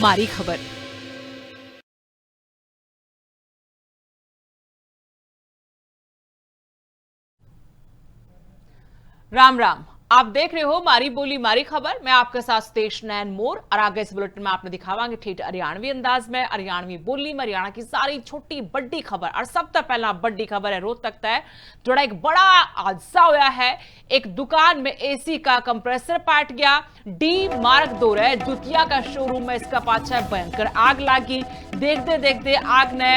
मारी खबर। राम राम, आप देख रहे हो मारी बोली मारी खबर। मैं आपके साथ स्टेश नैन मोर और आगे इस बुलेटिन में आपने दिखावांगे ठीक हरियाणवी अंदाज में, हरियाणवी बोली में हरियाणा की सारी छोटी बड़ी खबर। और सब तो पहला बड़ी खबर है रोहतक तक जोड़ा एक बड़ा हादसा होया है। एक दुकान में एसी का कंप्रेसर पाट गया। डी मार्ग 2 है जुतिया का शोरूम में इसका पाछा भयंकर आग लागी। देखते देखते आग ने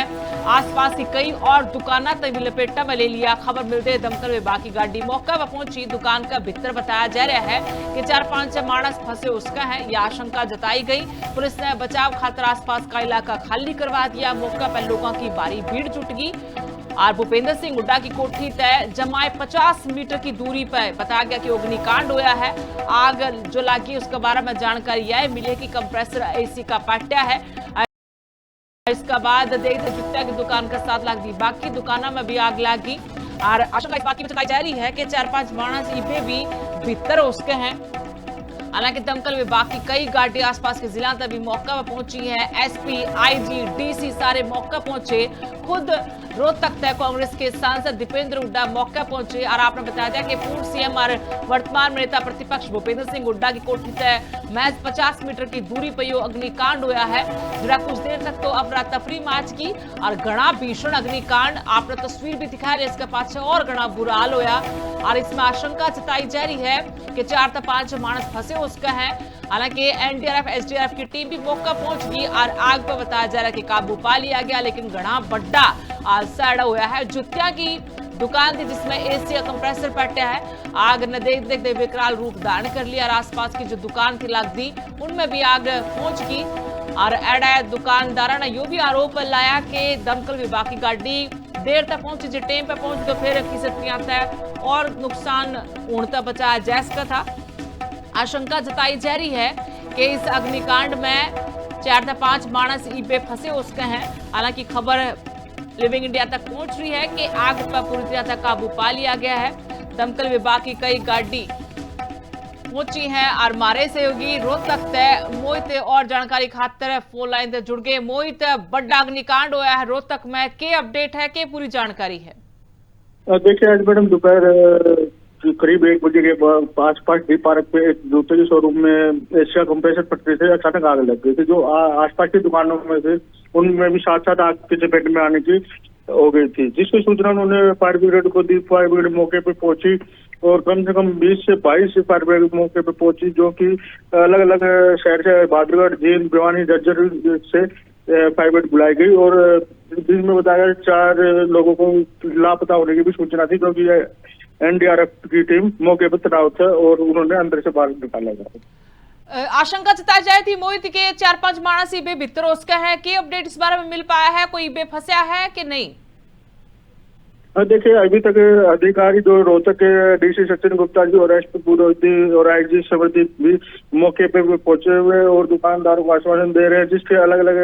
आसपास की कई और दुकाना तक लपेटा में ले लिया। खबर मिलते दमकल विभाग की गाड़ी मौका पर पहुंची। दुकान का भीतर बताया जा रहा है कि 4-5 मानस फंसे उसका है, यह आशंका जताई गई। पुलिस ने बचाव खातर आसपास का इलाका खाली करवा दिया। मौका पर लोगों की भारी भीड़ जुट गई और भूपेंद्र सिंह हुड्डा की कोठी तय जमाए 50 मीटर की दूरी पर बताया गया कि अग्निकांड होया है। आग जो लगी उसके बारे में जानकारी यह मिली कि कंप्रेसर एसी का पाट्या है। इसका बाद देखते जुत्ता की दुकान का 7 लाख दी, बाकी दुकानों में भी आग लगी और आशंका इस बात की बताई जा रही है कि 4-5 मानस इबे भी भीतर उसके हैं। हालांकि दमकल विभाग की कई गाड़ी आसपास के जिला तक भी मौका पर पहुंची है। एसपी, आईजी, डीसी सारे मौका पहुंचे। खुद रोहतक तक कांग्रेस के सांसद दीपेंद्र हुड्डा मौका पहुंचे और आपने बताया था कि पूर्व सीएम और वर्तमान में नेता प्रतिपक्ष भूपेंद्र सिंह हुड्डा की कोठी तक महज 50 मीटर की दूरी पर यह अग्निकांड हुआ है। जरा कुछ देर तक तो अफरा तफरी माच की और घना भीषण अग्निकांड आपने तस्वीर भी दिखा रही है। इसके पाछे और घना बुरा हाल होया और इसमें आशंका जताई जा रही है कि 4-5 मानस फंसे उसका है। हालांकि एनडीआरएफ, एसडीआरएफ की टीम भी मौका पहुंच गई और आग पर बताया जा रहा है कि काबू पा लिया गया। लेकिन घना बड़ा हादसा हुआ है। जुतिया की दुकान थी जिसमें एसी का कंप्रेसर पट्या है। आग ने देख देखते विकराल रूप धारण कर लिया और आसपास की जो दुकान थी लगती उनमें भी आग पहुंच गई। और एडा दुकानदार ने यू भी आरोप लाया कि दमकल विभाग की गाड़ी देर तक पहुंची, जो टाइम पे पहुंच तो फिर किसी आता है और नुकसान पूर्णतः बचाया जा सका था। आशंका जताई जा रही है कि इस अग्निकांड में 4-5 मानस ईबे फंसे उसके हैं। हालांकि खबर लिविंग इंडिया तक पहुंच रही है कि आग पर पूरी तरह से काबू पा लिया गया है। दमकल विभाग की कई गाड़ी पहुंची है और मारे सहयोगी रोहतक तक मोहित और जानकारी खातर फोन लाइन से जुड़ गए। मोहित, बड़ा अग्निकांड हुआ है रोहतक में, के अपडेट है, के पूरी जानकारी है? देखिए आज मैडम दोपहर करीब 1 बजे के पास डी पार्क पे एक जूते के शोरूम में एशिया कंप्रेसर फटने से अचानक आग लग गई थी। जो आसपास की दुकानों में थे उनमें भी साथ साथ आग की चपेट में आने की हो गई थी, जिसकी सूचना उन्होंने फायर ब्रिगेड को दी। फायर ब्रिगेड मौके पे पहुंची और कम से कम 20 से 22 फायर ब्रिगेड मौके पे पहुंची, जो कि अलग अलग शहर से बहादुरगढ़, जींद, भिवानी, झज्जर से फायर ब्रिगेड बुलाई गई। और जिसमें बताया 4 लोगों को लापता होने की भी सूचना थी, क्योंकि एनडीआरएफ की टीम मौके पर तैनात है और उन्होंने अंदर से बाहर निकाला गया। आशंका जताई जाए थी मोहित के 4-5 मानस ईबे भीतर उसका है, के अपडेट इस बारे में मिल पाया है? कोई ईबे फंसा है कि नहीं? देखिए अभी तक अधिकारी जो रोहतक के डीसी सचिन गुप्ता जी और एसपी पुरोहित और आईजी समरदीप भी मौके पे पहुंचे हुए और दुकानदारों को आश्वासन दे रहे हैं, जिसके अलग अलग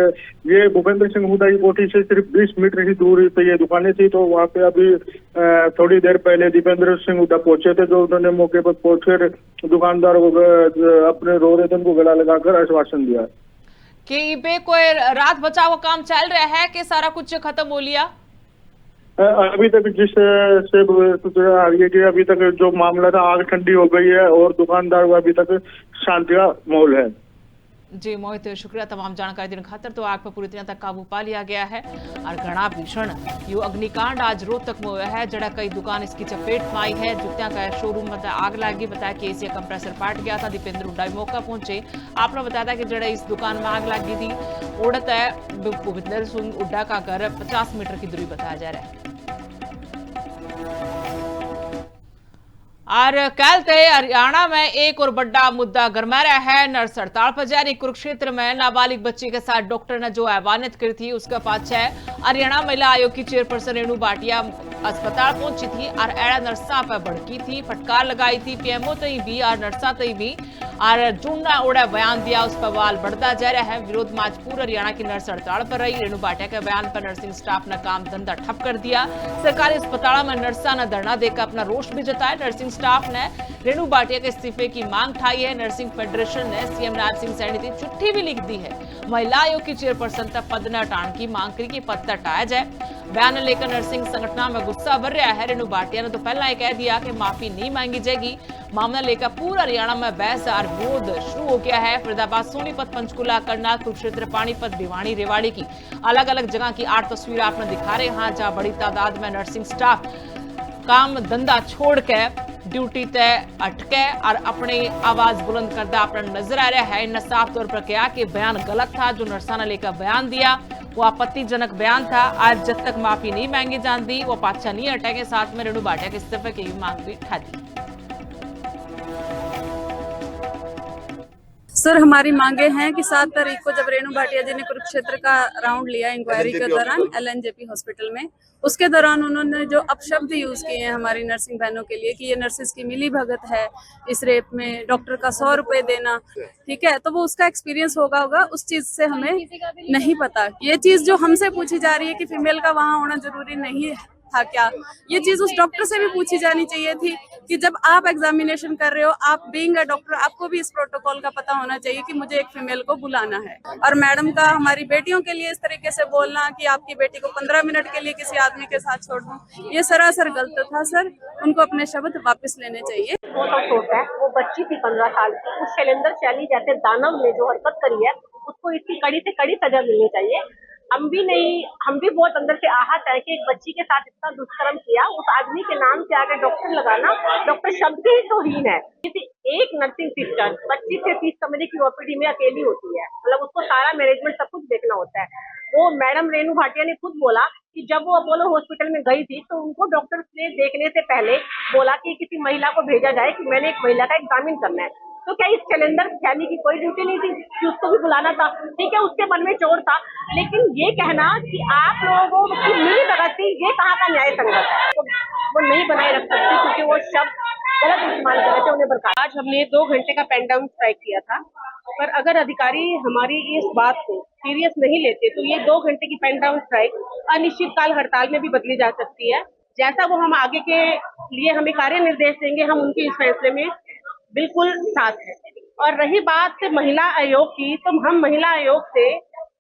ये भूपेंद्र सिंह हुड्डा की कोठी से सिर्फ 20 मीटर की दूरी पे ये दुकानें थी। तो वहाँ पे अभी थोड़ी देर पहले दीपेंद्र सिंह हुड्डा पहुंचे थे, जो उन्होंने मौके पर पहुंचकर दुकानदारों को अपने रो रहे थे उनको गला लगाकर आश्वासन दिया कि कोई रात बचाव का काम चल रहा है कि सारा कुछ खत्म हो लिया? अभी तक जिस से सूचना आ रही है कि अभी तक जो मामला था आग ठंडी हो गई है और दुकानदार को अभी तक शांति का माहौल है। जी मोहित, शुक्रिया तमाम जानकारी देने खातर। तो आग पर पूरी तरह तक काबू पा लिया गया है और घना भीषण यो अग्निकांड आज रोहतक में हुआ है, जड़ा कई दुकान इसकी चपेट में आई है। जुतिया का शोरूम में आग लगी, बताया कि एसी कंप्रेसर पाट गया था। दीपेंद्र हुड्डा मौका पहुंचे। आपने बताया था कि जड़ा इस दुकान में आग लगी थी उड़त है भूपेंद्र सिंह हुड्डा का घर 50 मीटर की दूरी बताया जा रहा है। और कल तय हरियाणा में एक और बड़ा मुद्दा गरमा रहा है। नर्स हड़ताल पर जारी कुरुक्षेत्र में नाबालिग बच्ची के साथ डॉक्टर ने जो हैवानियत करी थी उसका पाछा है हरियाणा महिला आयोग की चेयरपर्सन रेणु भाटिया अस्पताल पहुंची थी और एड़ा नर्सा पर भड़की थी, फटकार लगाई थी। पीएमओ तई भी और नर्सा तई भी और चूना ओड़ा बयान दिया, उस पर बवाल बढ़ता जा रहा है। विरोध में आज पूरा हरियाणा की नर्स हड़ताल पर रही। रेणु भाटिया के बयान पर नर्सिंग स्टाफ ने काम धंधा ठप कर दिया। सरकारी अस्पताल में नर्सा ने धरना देकर अपना रोष भी जताया। नर्सिंग स्टाफ ने रेणु भाटिया के इस्तीफे की मांग उठाई है। नर्सिंग फेडरेशन ने सीएम राज सिंह सैनी की चिट्ठी भी लिख दी है। महिला आयोग की चेयरपर्सन तक पद न हटाने की मांग करी कि पद हटाया जाए। बयान लेकर नर्सिंग संगठन में गुस्सा भर रहा है। रेणु भाटिया ने तो पहला ही कह दिया कि माफी नहीं मांगी जाएगी। मामला लेकर पूरा हरियाणा में बहस और विरोध शुरू हो गया है। फरीदाबाद, सोनीपत, पंचकुला, करनाल, कुरुक्षेत्र, पानीपत, भिवानी, रेवाड़ी की अलग अलग जगह की 8 तस्वीरें आपने दिखा रहे हैं, जहां बड़ी तादाद में नर्सिंग स्टाफ काम धंधा छोड़ के ड्यूटी तय अटके और अपनी आवाज बुलंद करता अपना नजर आ रहा है। इन्हें साफ तौर पर कहा कि बयान गलत था। जो नर्सा ने लेकर बयान दिया वो आपत्तिजनक बयान था। आज जब तक माफी नहीं मांगी जाती वो पाछा नहीं हटेंगे। साथ में रेणु भाटिया के इस्तीफे की मांग भी उठा दी। सर, हमारी मांगे हैं कि 7 तारीख को जब रेणु भाटिया जी ने कुरुक्षेत्र का राउंड लिया इंक्वायरी के दौरान LNJP हॉस्पिटल में, उसके दौरान उन्होंने जो अपशब्द यूज किए हैं हमारी नर्सिंग बहनों के लिए कि ये नर्सिस की मिली भगत है, इस रेप में डॉक्टर का 100 रुपए देना, ठीक है, तो वो उसका एक्सपीरियंस होगा उस चीज से हमें नहीं पता। ये चीज जो हमसे पूछी जा रही है कि फीमेल का वहां होना जरूरी नहीं था क्या, ये चीज उस डॉक्टर से भी पूछी जानी चाहिए थी कि जब आप एग्जामिनेशन कर रहे हो, आप बीइंग अ डॉक्टर, आपको भी इस प्रोटोकॉल का पता होना चाहिए कि मुझे एक फीमेल को बुलाना है। और मैडम का हमारी बेटियों के लिए इस तरीके से बोलना कि आपकी बेटी को 15 मिनट के लिए किसी आदमी के साथ छोड़ दूं, ये सरासर गलत था। सर, उनको अपने शब्द वापस लेने चाहिए। वो बच्ची थी 15 साल की, उस शैलेंद्र शैली जैसे दानव ने जो हरकत करी है उसको इतनी कड़ी से कड़ी सजा मिलनी चाहिए। हम भी बहुत अंदर से आहत है कि एक बच्ची के साथ इतना दुष्कर्म किया, उस आदमी के नाम से आगे डॉक्टर लगाना, डॉक्टर शब्द ही तो हीन है। किसी एक नर्सिंग सिस्टर 25 से 30 कमरे की OPD में अकेली होती है, मतलब उसको सारा मैनेजमेंट सब कुछ देखना होता है। वो मैडम रेणु भाटिया ने खुद बोला कि जब वो अपोलो हॉस्पिटल में गई थी तो उनको डॉक्टर ने देखने से पहले बोला कि किसी महिला को भेजा जाए कि मैंने एक महिला का एग्जामिन करना है। तो क्या इस शैलेंद्र शैली की कोई ड्यूटी नहीं थी कि उसको भी बुलाना था? ठीक है, उसके मन में चोर था, लेकिन ये कहना कि आप लोगों की मिली भगत थी, ये कहाँ का न्याय संगत है? वो नहीं बनाए रख सकती क्योंकि वो शब्द गलत इस्तेमाल कर रहे थे, उन्हें बरकरार। आज हमने 2 घंटे का पेन डाउन स्ट्राइक किया था, पर अगर अधिकारी हमारी इस बात को सीरियस नहीं लेते तो ये 2 घंटे की पेन डाउन स्ट्राइक अनिश्चितकाल हड़ताल में भी बदली जा सकती है। जैसा वो हम आगे के लिए हमें कार्य निर्देश देंगे, हम उनके इस फैसले में बिल्कुल साथ है। और रही बात महिला आयोग की, तो हम महिला आयोग से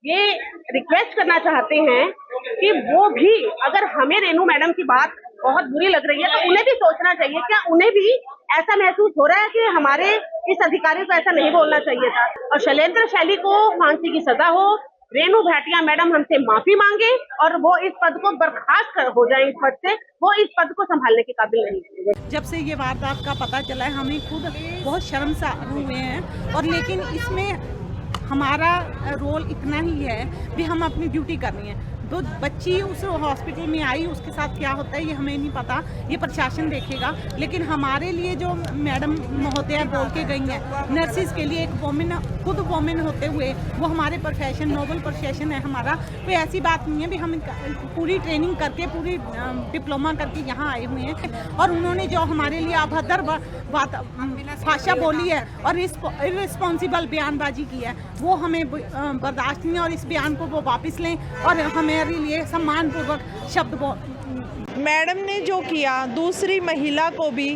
ये रिक्वेस्ट करना चाहते हैं कि वो भी, अगर हमें रेणु मैडम की बात बहुत बुरी लग रही है तो उन्हें भी सोचना चाहिए, क्या उन्हें भी ऐसा महसूस हो रहा है कि हमारे इस अधिकारी को ऐसा नहीं बोलना चाहिए था। और शैलेंद्र शैली को फांसी की सजा हो, रेणु भाटिया मैडम हमसे माफी मांगे और वो इस पद को बर्खास्त हो जाए, इस पद से वो इस पद को संभालने के काबिल नहीं है। जब से ये वारदात का पता चला है हमें खुद बहुत शर्मसार हुए हैं, और लेकिन इसमें हमारा रोल इतना ही है कि हम अपनी ड्यूटी करनी है। तो बच्ची उस हॉस्पिटल में आई, उसके साथ क्या होता है ये हमें नहीं पता, ये प्रशासन देखेगा। लेकिन हमारे लिए जो मैडम महोदया बोल के गई हैं, नर्सिस के लिए एक वोमेन, खुद वोमेन होते हुए वो हमारे प्रोफेशन, नोबल प्रोफेशन है हमारा, कोई ऐसी बात नहीं है भी हम पूरी ट्रेनिंग करके, पूरी डिप्लोमा करके यहाँ आए हुए हैं। और उन्होंने जो हमारे लिए अभद्र भाषा बोली है और इररिस्पॉन्सिबल बयानबाजी की है, वो हमें बर्दाश्त नहीं है। और इस बयान को वो वापस लें और हमें लिए सम्मानपूर्वक शब्द बोल। मैडम ने जो किया, दूसरी महिला को भी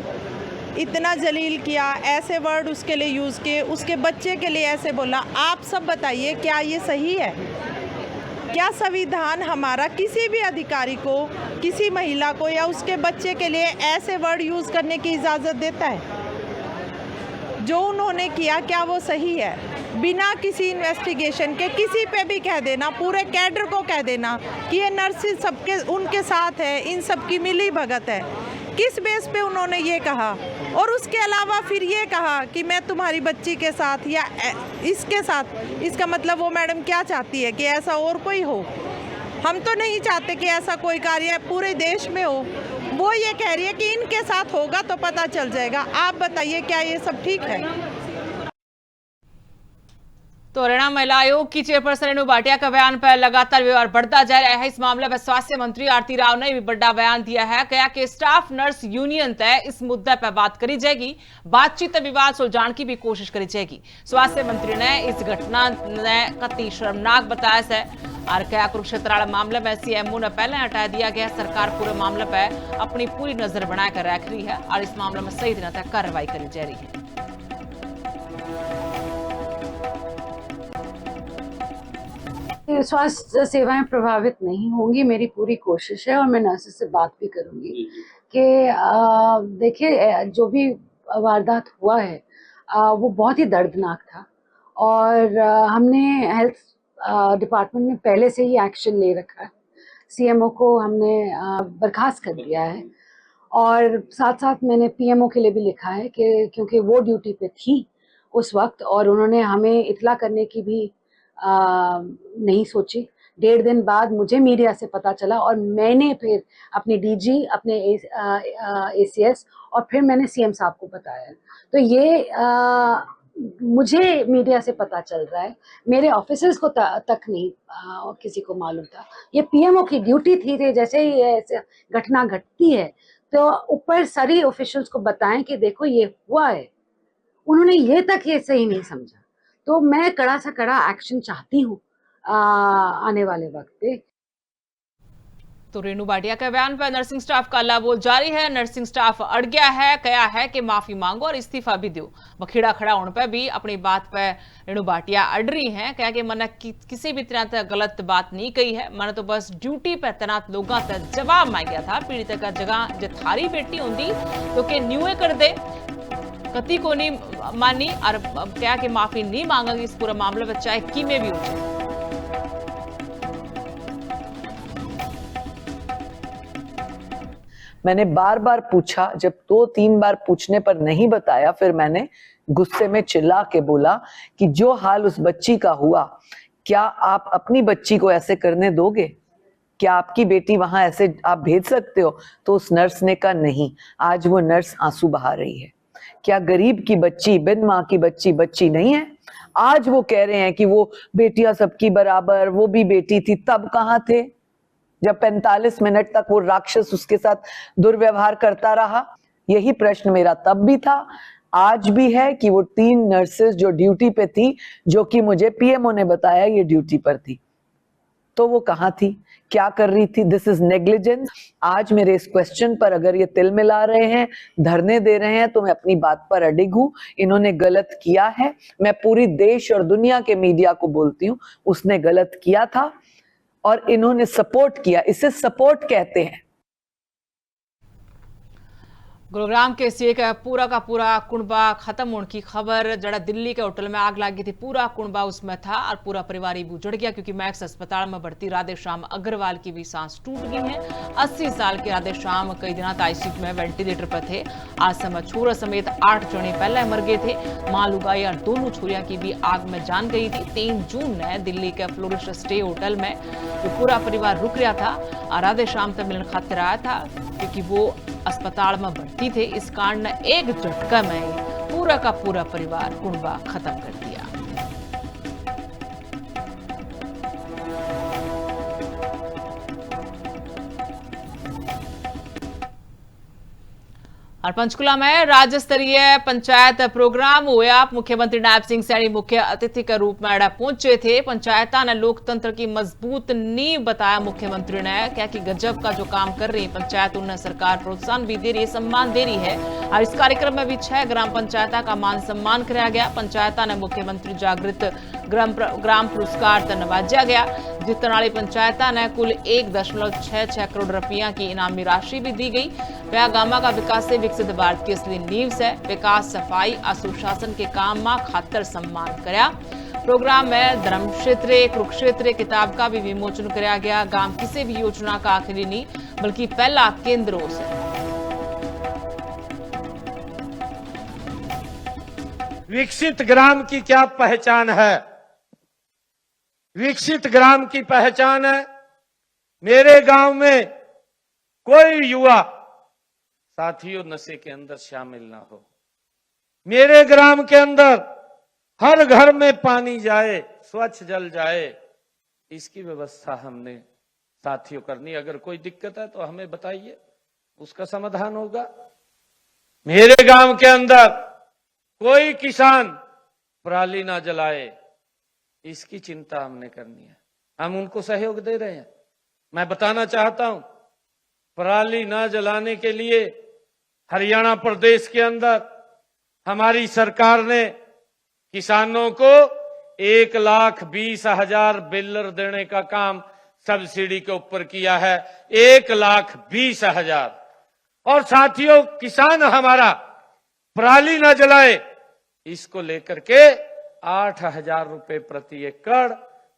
इतना जलील किया, ऐसे वर्ड उसके लिए यूज़ किए, उसके बच्चे के लिए ऐसे बोला। आप सब बताइए, क्या ये सही है? क्या संविधान हमारा किसी भी अधिकारी को, किसी महिला को या उसके बच्चे के लिए ऐसे वर्ड यूज़ करने की इजाज़त देता है? जो उन्होंने किया, क्या वो सही है? बिना किसी इन्वेस्टिगेशन के किसी पे भी कह देना, पूरे कैडर को कह देना कि ये नर्सिस सबके उनके साथ है, इन सब की मिली भगत है। किस बेस पे उन्होंने ये कहा? और उसके अलावा फिर ये कहा कि मैं तुम्हारी बच्ची के साथ या इसके साथ, इसका मतलब वो मैडम क्या चाहती है कि ऐसा और कोई हो? हम तो नहीं चाहते कि ऐसा कोई कार्य पूरे देश में हो। वो ये कह रही है कि इनके साथ होगा तो पता चल जाएगा। आप बताइए, क्या ये सब ठीक है? तो हरियाणा महिला आयोग की चेयरपर्सन रेणु भाटिया का बयान पर लगातार विवाद बढ़ता जा रहा है। इस मामले में स्वास्थ्य मंत्री आरती राव ने भी बड़ा बयान दिया है। कहा कि स्टाफ नर्स यूनियन तय इस मुद्दे पर बात करी जाएगी, बातचीत विवाद सुलझाने की भी कोशिश करी जाएगी। स्वास्थ्य मंत्री ने इस घटना ने कति शर्मनाक बताया है और क्या कुरुक्षेत्र मामले में सीएमओ ने पहले हटा दिया गया। सरकार पूरे मामले पर अपनी पूरी नजर बनाकर रख रही है और इस मामले में सही दिन तक कार्रवाई करी जा रही है। स्वास्थ्य सेवाएं प्रभावित नहीं होंगी, मेरी पूरी कोशिश है और मैं नर्सेस से बात भी करूंगी कि देखिए जो भी वारदात हुआ है वो बहुत ही दर्दनाक था और हमने हेल्थ डिपार्टमेंट में पहले से ही एक्शन ले रखा है। सीएमओ को हमने बर्खास्त कर दिया है और साथ साथ मैंने पीएमओ के लिए भी लिखा है कि क्योंकि वो ड्यूटी पे थी उस वक्त और उन्होंने हमें इत्तला करने की भी नहीं सोची। 1.5 दिन बाद मुझे मीडिया से पता चला और मैंने फिर अपने डीजी, अपने एसीएस और फिर मैंने सीएम साहब को बताया। तो ये मुझे मीडिया से पता चल रहा है, मेरे ऑफिसर्स को तक नहीं किसी को मालूम था। ये पीएमओ की ड्यूटी थी जैसे ही ऐसे घटना घटती है तो ऊपर सारी ऑफिशियल्स को बताएं कि देखो ये हुआ है। उन्होंने ये तक ये सही नहीं समझा। तो मैं कड़ा से कड़ा एक्शन चाहती हूँ आने वाले वक्त पे। तो रेणु भाटिया के बयान पर नर्सिंग स्टाफ का हल्ला जारी है। नर्सिंग स्टाफ अड़ गया है, कहा है कि माफी मांगो और इस्तीफा भी दो। बखेड़ा खड़ा होने पर भी अपनी बात पर रेणु भाटिया अड़ रही हैं। कहा कि मैंने किसी भी तरह तक गलत बात नहीं कही है, मैंने तो बस ड्यूटी पर तैनात लोगों तक जवाब मांगा था। पीड़ित का जगह जो थारी बेटी होंगी तो के न्यूए कर दे, कति को नहीं मानी और क्या कि माफी नहीं मांगेगी इस पूरे मामले में, चाहे की में भी हो जाए। मैंने बार बार पूछा, जब 2-3 बार पूछने पर नहीं बताया, फिर मैंने गुस्से में चिल्ला के बोला कि जो हाल उस बच्ची का हुआ, क्या आप अपनी बच्ची को ऐसे करने दोगे? क्या आपकी बेटी वहां ऐसे आप भेज सकते हो? तो उस नर्स ने कहा नहीं। आज वो नर्स आंसू बहा रही है। क्या गरीब की बच्ची, बिन माँ की बच्ची नहीं है? आज वो कह रहे हैं कि वो बेटियां सबकी बराबर, वो भी बेटी थी। तब कहाँ थे जब 45 मिनट तक वो राक्षस उसके साथ दुर्व्यवहार करता रहा? यही प्रश्न मेरा तब भी था, आज भी है कि वो 3 नर्सेस जो ड्यूटी पे थी, जो कि मुझे पीएमओ ने बताया ये ड्यूटी पर थी, तो वो कहाँ थी, क्या कर रही थी? This is negligence. आज मेरे इस क्वेश्चन पर अगर ये तिल मिला रहे हैं, धरने दे रहे हैं, तो मैं अपनी बात पर अडिग हूं। इन्होंने गलत किया है। मैं पूरी देश और दुनिया के मीडिया को बोलती हूँ, उसने गलत किया था और इन्होंने सपोर्ट किया। इसे सपोर्ट कहते हैं। गुरुग्राम के सीए का पूरा कुणबा खत्म होने की खबर। जरा दिल्ली के होटल में आग लगी थी, पूरा कुणबा उसमें था और पूरा परिवार ही उजड़ गया क्योंकि मैक्स अस्पताल में भर्ती राधेश्याम अग्रवाल की भी सांस टूट गई है। 80 साल के राधेश्याम कई दिनों आईसीयू में वेंटिलेटर पर थे। आज समय छोरा समेत 8 जने पहले मर गए थे। मां लुगाई और दोनों छोरियां की भी आग में जान गई थी। 3 जून ने दिल्ली के फ्लोरिस्ट स्टे होटल में जो पूरा परिवार रुक रहा था और राधेश्याम तक मिलने खातिर आया था क्योंकि वो अस्पताल में भर्ती थे। इस कांड ने एक झटका में पूरा का पूरा परिवार कुणबा खत्म कर दिया। और पंचकुला में राज्य स्तरीय पंचायत प्रोग्राम हुआ। मुख्यमंत्री नायब सिंह सैनी मुख्य अतिथि के रूप में अड़ा पहुंचे थे। पंचायता ने लोकतंत्र की मजबूत नींव बताया। मुख्यमंत्री ने क्या कि गजब का जो काम कर रही पंचायत, उन्हें सरकार प्रोत्साहन भी दे रही है, सम्मान दे रही है। और इस कार्यक्रम में भी 6 ग्राम पंचायता का मान सम्मान कराया गया। पंचायता ने मुख्यमंत्री जागृत ग्राम पुरस्कार से नवाजा गया। जीतने वाली पंचायता ने कुल 1.66 करोड़ रुपया की इनामी राशि भी दी गई। गामा का विकास से विकसित भारत की असली नींव से विकास, सफाई और सुशासन के काम में खातर सम्मान कराया। प्रोग्राम में धर्म क्षेत्र, कुरुक्षेत्र किताब का भी विमोचन कराया गया। गांव किसी भी योजना का आखिरी नहीं बल्कि पहला केंद्रों से। विकसित ग्राम की क्या पहचान है? विकसित ग्राम की पहचान है मेरे गांव में कोई युवा साथियों नशे के अंदर शामिल ना हो। मेरे ग्राम के अंदर हर घर में पानी जाए, स्वच्छ जल जाए, इसकी व्यवस्था हमने साथियों करनी। अगर कोई दिक्कत है तो हमें बताइए, उसका समाधान होगा। मेरे गांव के अंदर कोई किसान पराली ना जलाए, इसकी चिंता हमने करनी है। हम उनको सहयोग दे रहे हैं। मैं बताना चाहता हूं, पराली ना जलाने के लिए हरियाणा प्रदेश के अंदर हमारी सरकार ने किसानों को 1,20,000 बेलर देने का काम सब्सिडी के ऊपर किया है। 1,20,000। और साथियों, किसान हमारा पराली ना जलाए, इसको लेकर के 8,000 रुपए प्रति एकड़,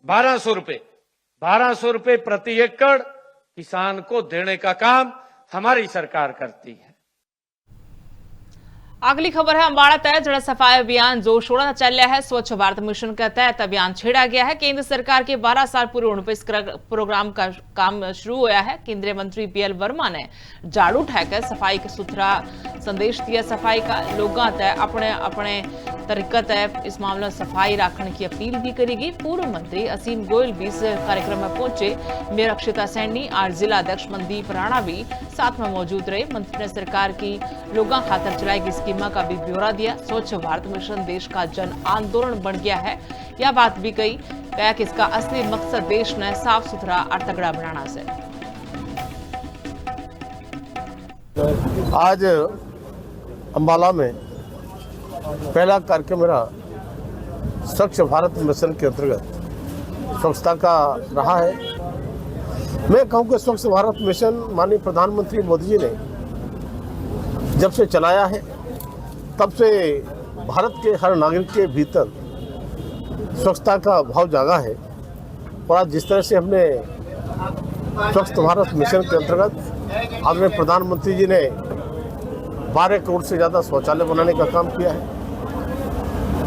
1200 रुपए प्रति एकड़ किसान को देने का काम हमारी सरकार करती है। अगली खबर है अंबाड़ा तहत जड़ा सफाई अभियान जोर शोर से चल रहा है। स्वच्छ भारत मिशन के तहत अभियान छेड़ा गया है। केंद्र सरकार के 12 साल पूरे होने पर इस प्रोग्राम का काम शुरू हुआ है। केंद्रीय मंत्री बीएल वर्मा ने झाड़ू उठाकर सफाई का सुथरा संदेश दिया। सफाई का लोगों तय अपने अपने तरीका तय इस मामले में सफाई रखने की अपील भी करेगी। पूर्व मंत्री असीम गोयल भी इस कार्यक्रम में पहुंचे। मेयर अक्षिता सैनी और जिला अध्यक्ष मनदीप राणा भी साथ में मौजूद रहे। मंत्री ने सरकार की लोगों खातर चलाई गई स्कीमा का भी ब्यौरा दिया। स्वच्छ भारत मिशन देश का जन आंदोलन बन गया है, यह बात भी कही कि इसका असली मकसद देश ने साफ सुथरा और तगड़ा बनाना से। आज अंबाला में पहला कार्यक्रम मेरा स्वच्छ भारत मिशन के अंतर्गत स्वच्छता का रहा है। मैं कहूँ कि स्वच्छ भारत मिशन माननीय प्रधानमंत्री मोदी जी ने जब से चलाया है, तब से भारत के हर नागरिक के भीतर स्वच्छता का भाव जागा है। और आज जिस तरह से हमने स्वच्छ भारत मिशन के अंतर्गत आदरणीय प्रधानमंत्री जी ने 12 करोड़ से ज़्यादा शौचालय बनाने का काम किया है,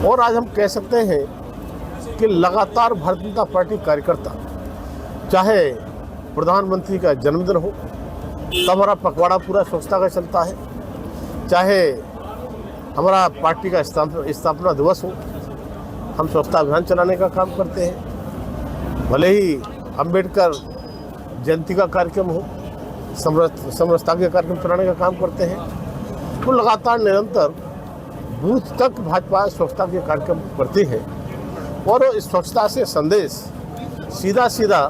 और आज हम कह सकते हैं कि लगातार भारतीय जनता पार्टी कार्यकर्ता, चाहे प्रधानमंत्री का जन्मदिन हो तब हमारा पखवाड़ा पूरा स्वच्छता का चलता है, चाहे हमारा पार्टी का स्थापना दिवस हो, हम स्वच्छता अभियान चलाने का काम करते हैं। भले ही अंबेडकर जयंती का कार्यक्रम हो, समरसता के कार्यक्रम चलाने का काम करते हैं। तो लगातार निरंतर बूथ तक भाजपा स्वच्छता के कार्यक्रम करती है, और इस स्वच्छता से संदेश सीधा सीधा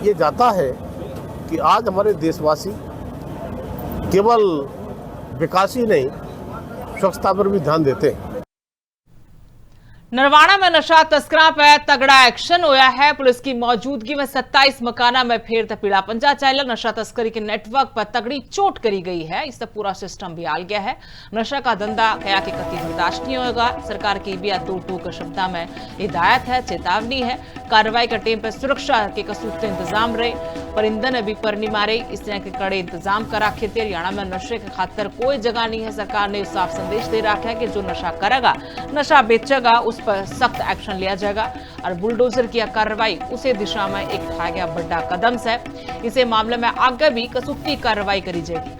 ये जाता है कि आज हमारे देशवासी केवल विकास ही नहीं, स्वच्छता पर भी ध्यान देते हैं। नरवाना में नशा तस्करा पर तगड़ा एक्शन होया है। पुलिस की मौजूदगी में 27 मकाना में फिर तपीड़ा पंजा चला। नशा तस्करी के नेटवर्क पर तगड़ी चोट करी गई है। इससे पूरा सिस्टम भी आल गया है। नशा का धंधा कया के कति बर्दाश्त नहीं होगा। सरकार की भी 2 के शब्दा में हिदायत है, चेतावनी है। कार्रवाई का टेम पर सुरक्षा के कसूते इंतजाम रहे। परिंदे ने भी पर नहीं मारे, इस तरह के कड़े इंतजाम कर रखे थे। हरियाणा में नशे के खातर कोई जगह नहीं है। सरकार ने साफ संदेश दे रखा है कि जो नशा करेगा, नशा बेचेगा, उस पर सख्त एक्शन लिया जाएगा। और बुलडोजर की कार्रवाई उसी दिशा में एक उठाया गया बड़ा कदम है। इसे मामले में आगे भी कसूती कार्रवाई करी जाएगी।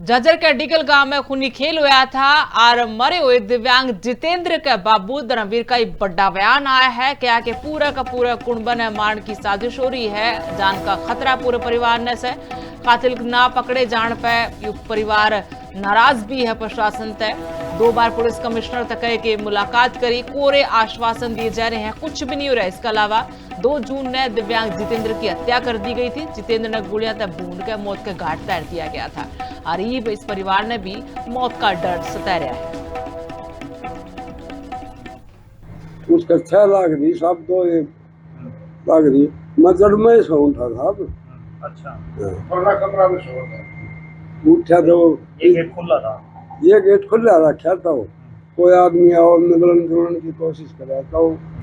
जजर के डिगल गांव में खूनी खेल हुआ था और मरे हुए दिव्यांग जितेंद्र के बाबू धर्मवीर का एक बड़ा बयान आया है। क्या कि पूरा का पूरा कुंडबन मारने की साजिश हो रही है। जान का खतरा पूरे परिवार ने से। कातिल ना पकड़े जाने पर परिवार नाराज भी है। प्रशासन तय 2 बार पुलिस कमिश्नर तक के मुलाकात करी, कोरे आश्वासन दिए जा रहे हैं, कुछ भी नहीं हो रहा है। इसके अलावा 2 जून ने दिव्यांग जितेंद्र की हत्या कर दी गई थी। जितेंद्र ने गोलियां तक भून के मौत के घाट उतार दिया गया था। अरीब इस परिवार ने भी मौत का डर सता रहा है। उसका 6 लाख दी, सब 2 लाख दी। मैं जड़ में सो उठा था। अच्छा, कमरा में सो था। उठा तो ये गेट खुला था। ये गेट खुला रखा था। कोई आदमी आओ मिलन जुलने की कोशिश कर रहा था।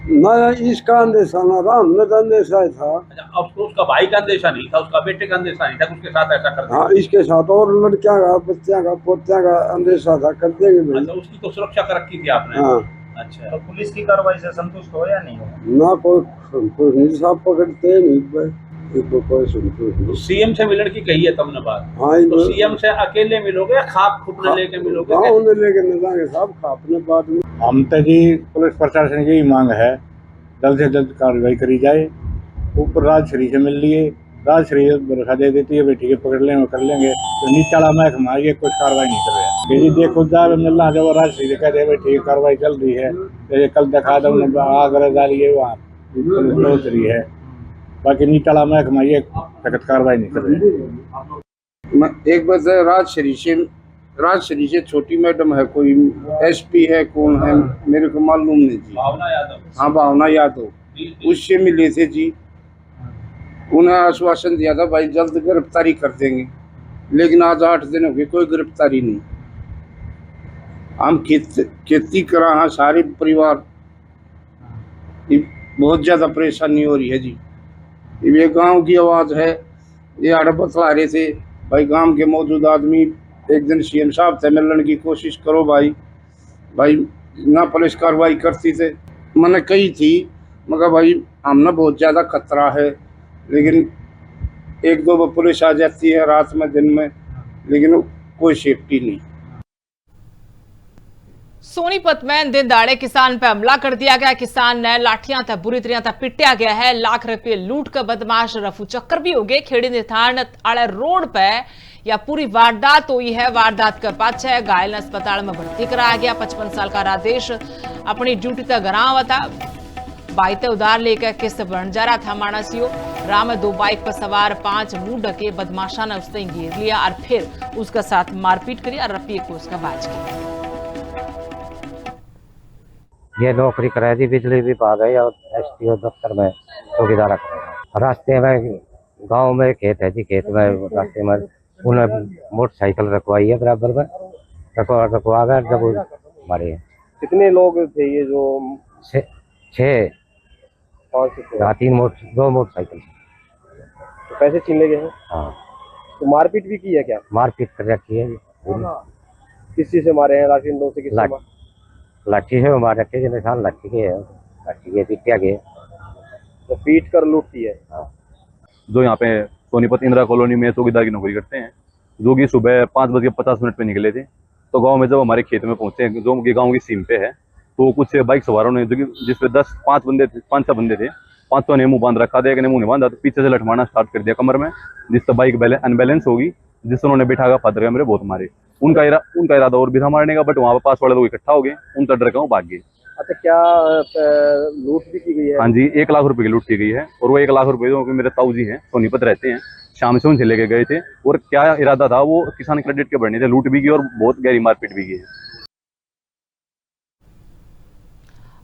मैं इसका अंदेशा ना था, हमने तो अंदेशा था। अच्छा, अब तो उसका भाई का अंदेशा नहीं था, उसका बेटे का अंदेशा नहीं था, उसके साथ ऐसा कर दिया। हाँ, इसके साथ और लड़कियां का, बच्चियां का, पोतियां का अंदेशा था, कर देंगे भाई। अच्छा, उसकी तो सुरक्षा कर रखी थी आपने। हाँ। अच्छा, तो पुलिस की कार्रवाई से संतुष्ट हो या नहीं हो? ना कोई नहीं, साहब पकड़ते नहीं। कोई सुनते नहीं। सीएम से मिलने की कही है तुमने बात। हाँ तो सीएम से अकेले मिलोगे या खाप खुपने लेके मिलोगे? हाँ उन्हें लेके न जाएंगे साहब, खापने बाद में। हम तो जी पुलिस प्रशासन की मांग है जल्द से जल्द कार्रवाई करी जाए। ऊपर राजश्री से मिल लिए, राजश्री भरोसा दे देती है बेटी के पकड़ लेंगे कर लेंगे, तो नीचा महकमा ये कुछ कार्रवाई नहीं कर रहा है। ये देखो जाए मिलना जब राजश्री कह दे बेटी की कार्रवाई चल रही है, जैसे कल दिखा दो आगरा डाली है वहाँ सोच रही है, बाकी नीचा महकमा ये सख्त कार्रवाई नहीं कर रहे हैं। एक बात है, राजश्री से छोटी मैडम है, कोई एसपी है, कौन है मेरे को मालूम नहीं जी। भावना यादव। हाँ भावना यादव, उससे मिले थे जी। उन्हें आश्वासन दिया था भाई जल्द गिरफ्तारी कर देंगे, लेकिन आज 8 दिन हो गए कोई गिरफ्तारी नहीं। हम खेती करा हाँ सारे परिवार, बहुत ज्यादा परेशानी हो रही है जी। ये गांव की आवाज है, ये आड़े बतला रहे थे भाई गांव के मौजूद आदमी एक दिन सीएम साहब से मिलने की कोशिश करो भाई ना पुलिस कार्रवाई करती थे। मैंने कही थी मगर भाई हमने बहुत ज़्यादा खतरा है, लेकिन 1-2 बार पुलिस आ जाती है रात में दिन में, लेकिन कोई सेफ्टी नहीं। सोनीपत में दिन दाड़े किसान पे हमला कर दिया गया। किसान ने लाठियां तक बुरी तरह तक पिटिया गया है। लाख रुपए लूट कर बदमाश रफू चक्कर भी हो गए। खेड़ी निर्धारण आड़े रोड पे या पूरी वारदात हुई है। वारदात के पाछे घायल अस्पताल में भर्ती कराया गया। 55 साल का राजेश अपनी ड्यूटी तक गराव था। बाइक उधार लेकर किस्त बन जा रहा था। मानसियो राह में 2 बाइक पर सवार 5 मुंह ढके बदमाशा ने उसने घेर लिया और फिर उसके साथ मारपीट करी और रुपये को उसका बाज किया। ये नौकरी कराई थी बिजली विभाग है और एसटीओ दफ्तर में चौकीदार कराया। रास्ते में गांव में खेत है जी, खेत में रास्ते में उन्हें मोटरसाइकिल रखवाई है बराबर में, रखवा कर जब मारे। कितने लोग थे ये जो? 6 2 मोटरसाइकिल। तो पैसे छीन ले गए हैं? हाँ। तो मारपीट भी की है क्या? मारपीट कर रखी है। किस चीज से मारे हैं? राशन दो से किस लाठी से मार रखे हैं, निशान लाठी के है, लाठी के पिटिया के। तो पीट कर लूटती है। हाँ। जो यहाँ पे सोनीपत इंदिरा कॉलोनी में चौकीदार की नौकरी करते हैं, जो कि सुबह 5:50 पे निकले थे, तो गांव में जब हमारे खेत में पहुंचे, जो कि गांव की सीम पे है, तो कुछ बाइक सवारों ने जिसपे 5-6 बंदे थे, 5 ने मुंह बांध रखा था, एक ने मुंह नहीं बांधा, तो पीछे से लठमाना स्टार्ट कर दिया कमर में, जिससे बाइक अनबैलेंस होगी, जिससे उन्होंने बिठा कर फादर मेरे बहुत मारे। उनका इरादा और भी था मारने का, बट वहाँ पे पास वाले लोग इकट्ठा हो गए, उनका डर का वो भाग गए। अच्छा, क्या लूट भी की गई है? हाँ जी, 1 लाख रुपए की लूट की गई है। और वो 1 लाख रुपए जो मेरे ताऊ जी हैं, सोनीपत रहते हैं, शाम से उनसे लेके गए थे, और क्या इरादा था वो किसान क्रेडिट के बढ़ने थे, लूट भी की और बहुत गहरी मारपीट भी की है।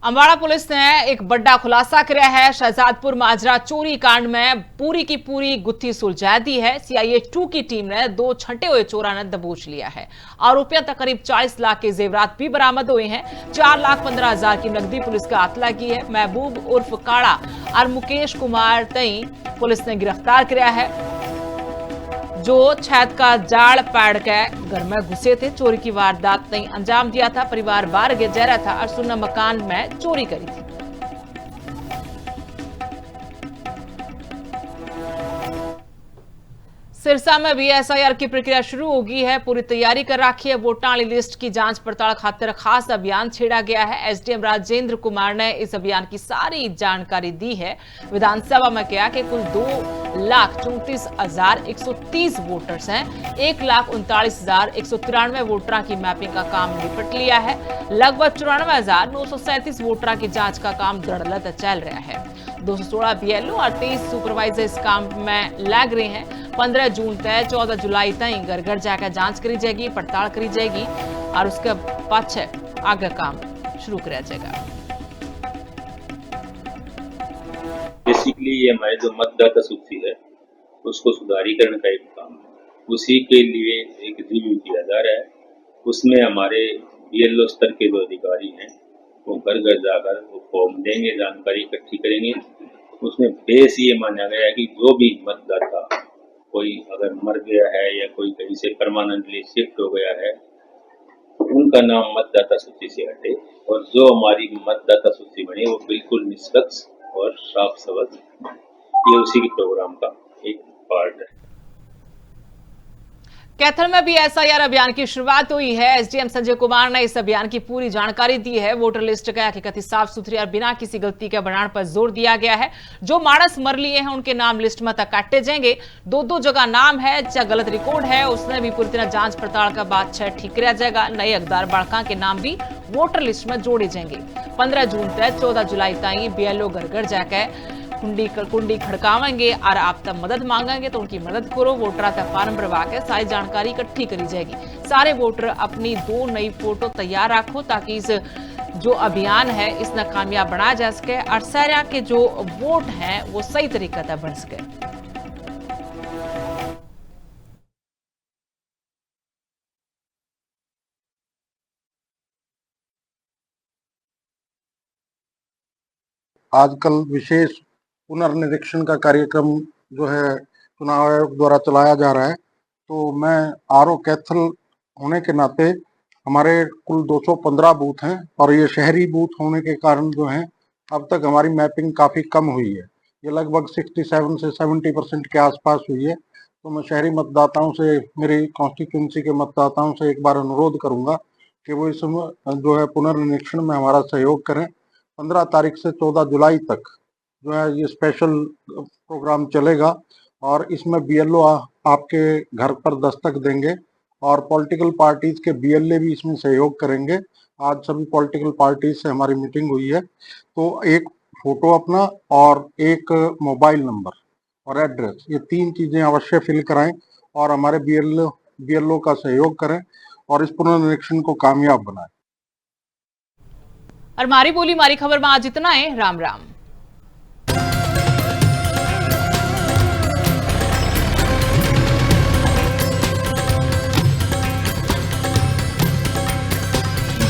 अम्बाड़ा पुलिस ने एक बड़ा खुलासा किया है। शहजादपुर माजरा चोरी कांड में पूरी की पूरी गुत्थी सुलझा दी है। CIA 2 की टीम ने 2 छंटे हुए चोरा ने दबोच लिया है। आरोपियों तक करीब 40 लाख के जेवरात भी बरामद हुए हैं। 4,15,000 की नकदी पुलिस का हाथ लगी है। महबूब उर्फ काड़ा और मुकेश कुमार तई पुलिस ने गिरफ्तार किया है, जो छत का जाल पाड़ के घर में घुसे थे। चोरी की वारदात नहीं अंजाम दिया था। परिवार बाहर जा रहा था और सुन्ना मकान में चोरी करी थी। सिरसा में भी SIR की प्रक्रिया शुरू होगी है। पूरी तैयारी कर रखी है। वोटां वाली लिस्ट की जांच पड़ताल खातिर खास अभियान छेड़ा गया है। SDM राजेंद्र कुमार ने इस अभियान की सारी जानकारी दी है। विधानसभा में कहा कि कुल 2,34,130 वोटर्स हैं। 1,39,193 वोटरों की मैपिंग का काम निपट लिया है। लगभग 94,937 वोटरों की जांच का काम दृढ़ चल रहा है। 216 BLO और 23 सुपरवाइजर इस काम में लग रहे हैं। 15 जून तक 14 जुलाई तक घर घर जाकर जांच करी जाएगी, पड़ताल करी जाएगी और उसके पाछे आगे काम शुरू किया जाएगा। बेसिकली ये हमारे जो मतदाता सूची है उसको सुधारीकरण का एक काम है, उसी के लिए एक रिव्यू किया जा रहा है। उसमें हमारे BLO स्तर के जो अधिकारी हैं वो घर घर जाकर वो फॉर्म देंगे, जानकारी इकट्ठी करेंगे। उसमें बेस ये माना गया है कि जो भी मतदाता कोई अगर मर गया है या कोई कहीं से परमानेंटली शिफ्ट हो गया है, उनका नाम मतदाता सूची से हटे और जो हमारी मतदाता सूची बनी वो बिल्कुल निष्पक्ष और साफ सबज ये उसी के प्रोग्राम का एक पार्ट है। कैथल में भी एसआईआर अभियान की शुरुआत हुई है। एसडीएम संजय कुमार ने इस अभियान की पूरी जानकारी दी है। वोटर लिस्ट का हकीकत साफ सुथरी और बिना किसी गलती के बनाने पर जोर दिया गया है। जो मानस मर लिए हैं उनके नाम लिस्ट में तक काटे जाएंगे। दो जगह नाम है चाहे गलत रिकॉर्ड है, उसने भी पूरी तरह जांच पड़ताल का बाद ठीक किया जाएगा। नए हकदार बाड़का के नाम भी वोटर लिस्ट में जोड़े जाएंगे। 15 जून तक 14 जुलाई तक बीएलओ घर घर जाकर कुंडी खड़कावेंगे और आप तब मदद मांगेंगे तो उनकी मदद करो। वोटर तक फार्म भरवा के सारी जानकारी इकट्ठी करी जाएगी। सारे वोटर अपनी 2 नई फोटो तैयार रखो ताकि इस जो अभियान है इसने कामयाब बनाया जा सके और सारा के जो वोट हैं वो सही तरीके से बन सके। आजकल विशेष पुनर्निरीक्षण का कार्यक्रम जो है चुनाव आयोग द्वारा चलाया जा रहा है, तो मैं आरओ कैथल होने के नाते हमारे कुल 215 बूथ हैं और ये शहरी बूथ होने के कारण जो है अब तक हमारी मैपिंग काफ़ी कम हुई है। ये लगभग 67 से 70% के आसपास हुई है। तो मैं शहरी मतदाताओं से, मेरी कॉन्स्टिट्यूंसी के मतदाताओं से एक बार अनुरोध करूंगा कि वो इस जो है पुनर्निरीक्षण में हमारा सहयोग करें। 15 तारीख से 14 जुलाई तक जो है ये स्पेशल प्रोग्राम चलेगा और इसमें बीएलओ आपके घर पर दस्तक देंगे और पॉलिटिकल पार्टीज के बीएलए भी इसमें सहयोग करेंगे। आज सभी पॉलिटिकल पार्टीज से हमारी मीटिंग हुई है, तो एक फोटो अपना और एक मोबाइल नंबर और एड्रेस, ये 3 चीजें अवश्य फिल कराएं और हमारे बीएलओ का सहयोग करें और इस पुनर्निरीक्षण को कामयाब बनाएं। और मारी बोली मारी खबर में आज इतना है। राम राम।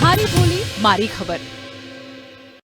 मारी बोली मारी खबर।